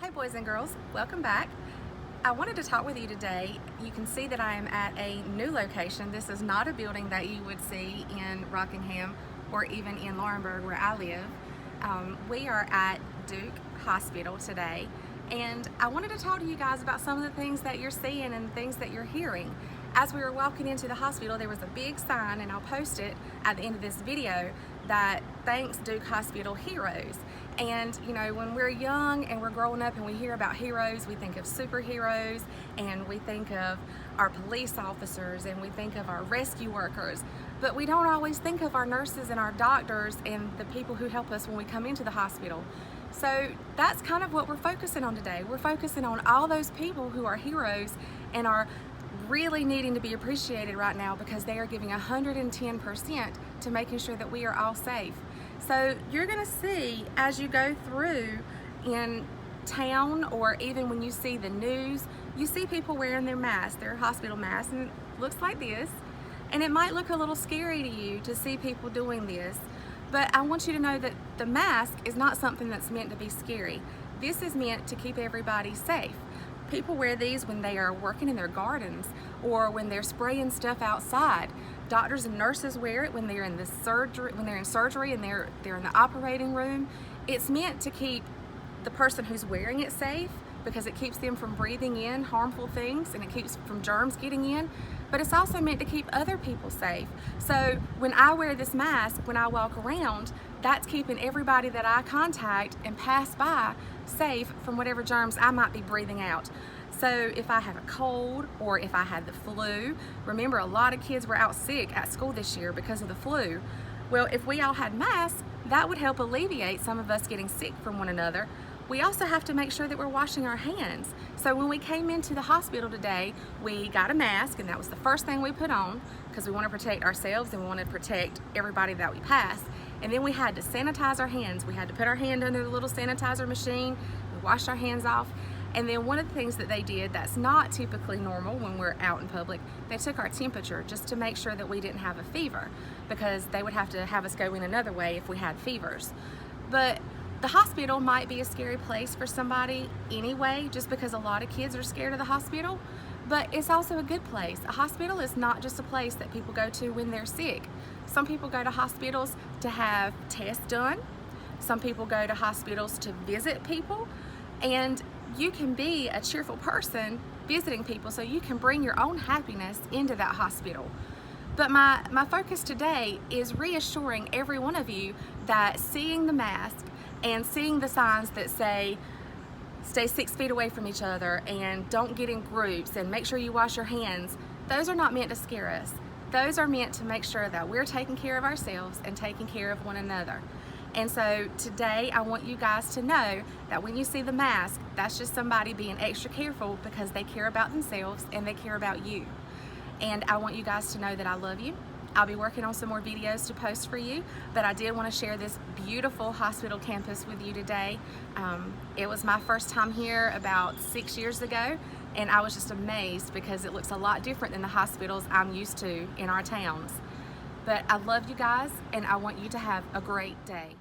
Hey boys and girls, welcome back. I wanted to talk with you today. You can see that I am at a new location. This is not a building that you would see in Rockingham or even in Laurinburg where I live. We are at Duke Hospital today, and I wanted to talk to you guys about some of the things that you're seeing and things that you're hearing. As we were walking into the hospital, there was a big sign, and I'll post it at the end of this video, that thanks Duke Hospital Heroes. And you know, when we're young and we're growing up and we hear about heroes, we think of superheroes, and we think of our police officers, and we think of our rescue workers, but we don't always think of our nurses and our doctors and the people who help us when we come into the hospital. So that's kind of what we're focusing on today. We're focusing on all those people who are heroes and are really needing to be appreciated right now because they are giving 110% to making sure that we are all safe. So you're going to see as you go through in town, or even when you see the news, you see people wearing their masks, their hospital masks, and it looks like this. And it might look a little scary to you to see people doing this, but I want you to know that the mask is not something that's meant to be scary. This is meant to keep everybody safe. People wear these when they are working in their gardens or when they're spraying stuff outside. Doctors and nurses wear it when they're in surgery and they're in the operating room. It's meant to keep the person who's wearing it safe because it keeps them from breathing in harmful things and it keeps from germs getting in, but it's also meant to keep other people safe. So when I wear this mask, when I walk around, that's keeping everybody that I contact and pass by safe from whatever germs I might be breathing out. So if I have a cold or if I had the flu, remember a lot of kids were out sick at school this year because of the flu. Well, if we all had masks, that would help alleviate some of us getting sick from one another. We also have to make sure that we're washing our hands. So when we came into the hospital today, we got a mask, and that was the first thing we put on because we want to protect ourselves and we want to protect everybody that we pass. And then we had to sanitize our hands. We had to put our hand under the little sanitizer machine, we washed our hands off. And then one of the things that they did that's not typically normal when we're out in public, they took our temperature just to make sure that we didn't have a fever, because they would have to have us go in another way if we had fevers. But the hospital might be a scary place for somebody anyway, just because a lot of kids are scared of the hospital, but it's also a good place. A hospital is not just a place that people go to when they're sick. Some people go to hospitals to have tests done. Some people go to hospitals to visit people, and you can be a cheerful person visiting people, so you can bring your own happiness into that hospital. But my focus today is reassuring every one of you that seeing the mask and seeing the signs that say stay 6 feet away from each other and don't get in groups and make sure you wash your hands, those are not meant to scare us. Those are meant to make sure that we're taking care of ourselves and taking care of one another. And so today I want you guys to know that when you see the mask, that's just somebody being extra careful because they care about themselves and they care about you. And I want you guys to know that I love you. I'll be working on some more videos to post for you, but I did want to share this beautiful hospital campus with you today. It was my first time here about 6 years ago, and I was just amazed because it looks a lot different than the hospitals I'm used to in our towns. But I love you guys, and I want you to have a great day.